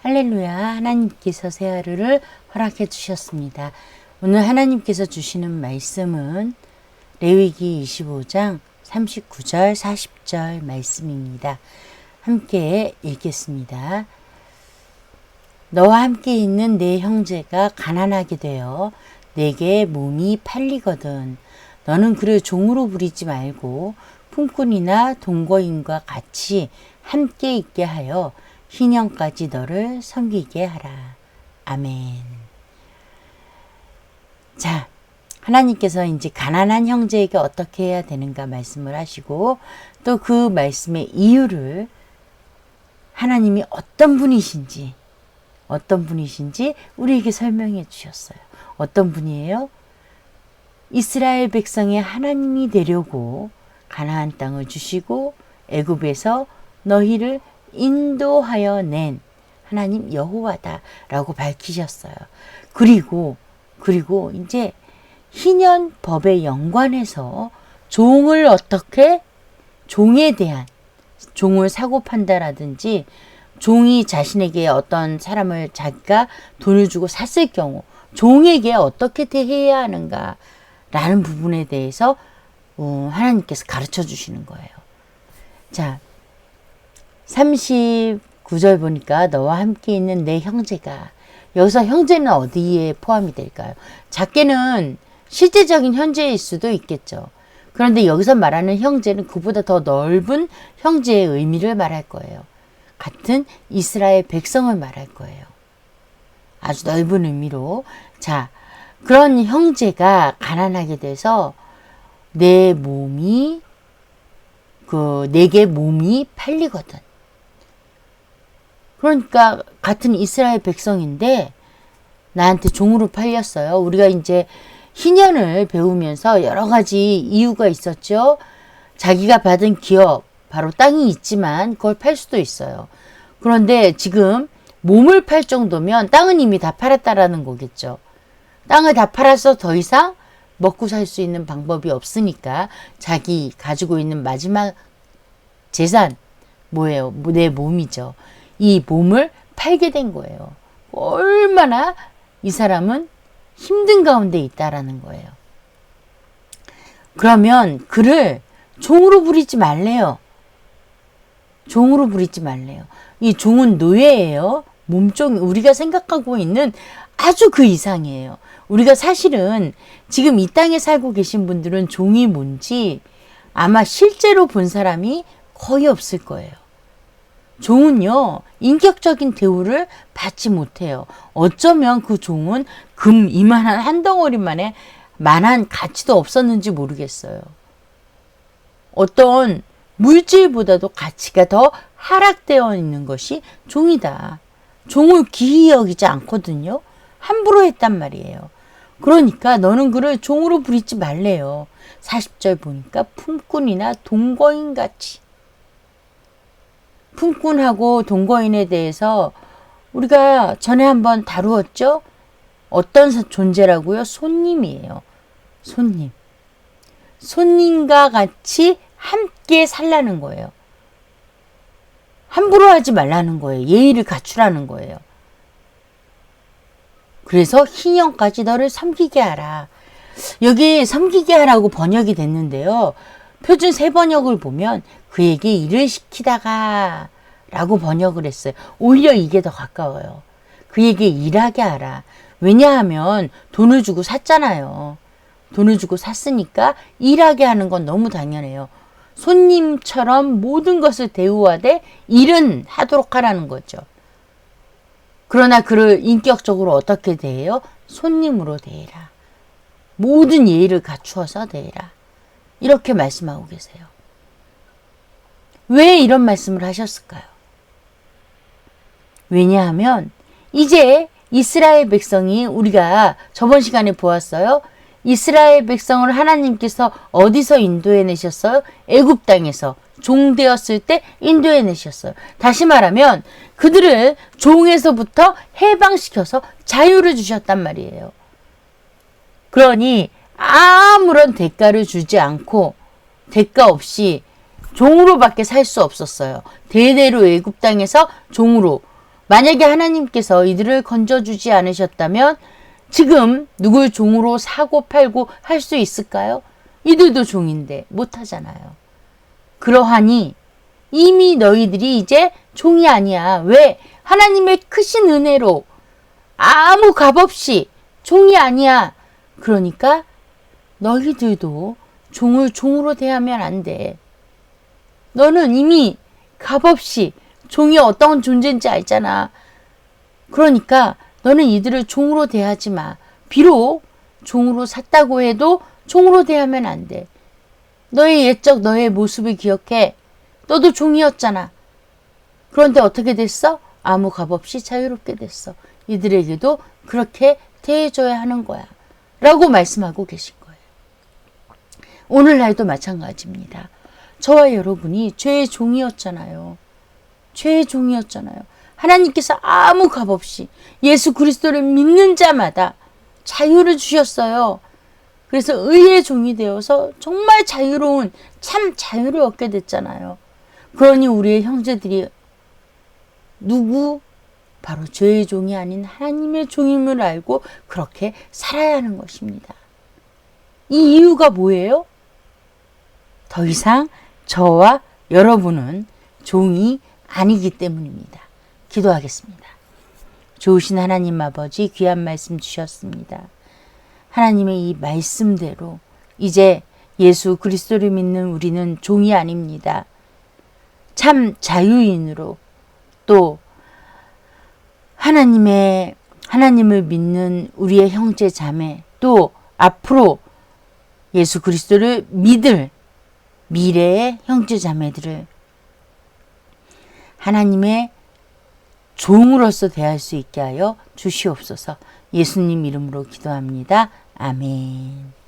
할렐루야. 하나님께서 새 하루를 허락해 주셨습니다. 오늘 하나님께서 주시는 말씀은 레위기 25장 39절 40절 말씀입니다. 함께 읽겠습니다. 너와 함께 있는 내 형제가 가난하게 되어 내게 몸이 팔리거든 너는 그를 종으로 부리지 말고 품꾼이나 동거인과 같이 함께 있게 하여 희년까지 너를 섬기게 하라. 아멘. 자, 하나님께서 이제 가난한 형제에게 어떻게 해야 되는가 말씀을 하시고 또 그 말씀의 이유를 하나님이 어떤 분이신지 우리에게 설명해 주셨어요. 어떤 분이에요? 이스라엘 백성의 하나님이 되려고 가나안 땅을 주시고 애굽에서 너희를 인도하여 낸 하나님 여호와다라고 밝히셨어요. 그리고 이제 희년 법의 연관해서 종을 어떻게 종에 대한 종을 사고 판다라든지 종이 자신에게 어떤 사람을 자기가 돈을 주고 샀을 경우 종에게 어떻게 대해야 하는가 라는 부분에 대해서 하나님께서 가르쳐 주시는 거예요. 자, 39절 보니까 너와 함께 있는 내 형제가 여기서 형제는 어디에 포함이 될까요? 작게는 실제적인 형제일 수도 있겠죠. 그런데 여기서 말하는 형제는 그보다 더 넓은 형제의 의미를 말할 거예요. 같은 이스라엘 백성을 말할 거예요. 아주 넓은 의미로. 자, 그런 형제가 가난하게 돼서 내게 몸이 팔리거든. 그러니까 같은 이스라엘 백성인데 나한테 종으로 팔렸어요. 우리가 이제 희년을 배우면서 여러 가지 이유가 있었죠. 자기가 받은 기업, 바로 땅이 있지만 그걸 팔 수도 있어요. 그런데 지금 몸을 팔 정도면 땅은 이미 다 팔았다라는 거겠죠. 땅을 다 팔아서 더 이상 먹고 살 수 있는 방법이 없으니까 자기 가지고 있는 마지막 재산 뭐예요? 내 몸이죠. 이 몸을 팔게 된 거예요. 얼마나 이 사람은 힘든 가운데 있다라는 거예요. 그러면 그를 종으로 부리지 말래요. 종으로 부리지 말래요. 이 종은 노예예요. 몸종, 우리가 생각하고 있는 아주 그 이상이에요. 우리가 사실은 지금 이 땅에 살고 계신 분들은 종이 뭔지 아마 실제로 본 사람이 거의 없을 거예요. 종은요, 인격적인 대우를 받지 못해요. 어쩌면 그 종은 금 이만한 한 덩어리만에 만한 가치도 없었는지 모르겠어요. 어떤 물질보다도 가치가 더 하락되어 있는 것이 종이다. 종을 귀히 여기지 않거든요. 함부로 했단 말이에요. 그러니까 너는 그를 종으로 부리지 말래요. 40절 보니까 품꾼이나 동거인 같이. 품꾼하고 동거인에 대해서 우리가 전에 한번 다루었죠? 어떤 존재라고요? 손님이에요. 손님. 손님과 같이 함께 살라는 거예요. 함부로 하지 말라는 거예요. 예의를 갖추라는 거예요. 그래서 희년까지 너를 섬기게 하라. 여기 섬기게 하라고 번역이 됐는데요. 표준 새 번역을 보면 그에게 일을 시키다가 라고 번역을 했어요. 오히려 이게 더 가까워요. 그에게 일하게 하라. 왜냐하면 돈을 주고 샀잖아요. 돈을 주고 샀으니까 일하게 하는 건 너무 당연해요. 손님처럼 모든 것을 대우하되 일은 하도록 하라는 거죠. 그러나 그를 인격적으로 어떻게 대해요? 손님으로 대해라. 모든 예의를 갖추어서 대해라. 이렇게 말씀하고 계세요. 왜 이런 말씀을 하셨을까요? 왜냐하면 이제 이스라엘 백성이 우리가 저번 시간에 보았어요. 이스라엘 백성을 하나님께서 어디서 인도해 내셨어요? 애굽 땅에서 종되었을 때 인도해 내셨어요. 다시 말하면 그들을 종에서부터 해방시켜서 자유를 주셨단 말이에요. 그러니 아무런 대가를 주지 않고 대가 없이 종으로밖에 살 수 없었어요. 대대로 애굽 땅에서 종으로 만약에 하나님께서 이들을 건져주지 않으셨다면 지금 누굴 종으로 사고 팔고 할 수 있을까요? 이들도 종인데 못하잖아요. 그러하니 이미 너희들이 이제 종이 아니야. 왜? 하나님의 크신 은혜로 아무 값 없이 종이 아니야. 그러니까 너희들도 종을 종으로 대하면 안 돼. 너는 이미 값없이 종이 어떤 존재인지 알잖아. 그러니까 너는 이들을 종으로 대하지 마. 비록 종으로 샀다고 해도 종으로 대하면 안 돼. 너의 옛적 너의 모습을 기억해. 너도 종이었잖아. 그런데 어떻게 됐어? 아무 값없이 자유롭게 됐어. 이들에게도 그렇게 대해줘야 하는 거야. 라고 말씀하고 계신 거예요. 오늘날도 마찬가지입니다. 저와 여러분이 죄의 종이었잖아요. 죄의 종이었잖아요. 하나님께서 아무 값없이 예수 그리스도를 믿는 자마다 자유를 주셨어요. 그래서 의의 종이 되어서 정말 자유로운 참 자유를 얻게 됐잖아요. 그러니 우리의 형제들이 누구? 바로 죄의 종이 아닌 하나님의 종임을 알고 그렇게 살아야 하는 것입니다. 이 이유가 뭐예요? 더 이상 저와 여러분은 종이 아니기 때문입니다. 기도하겠습니다. 좋으신 하나님 아버지 귀한 말씀 주셨습니다. 하나님의 이 말씀대로 이제 예수 그리스도를 믿는 우리는 종이 아닙니다. 참 자유인으로 또 하나님을 믿는 우리의 형제 자매 또 앞으로 예수 그리스도를 믿을 미래의 형제 자매들을 하나님의 종으로서 대할 수 있게 하여 주시옵소서. 예수님 이름으로 기도합니다. 아멘.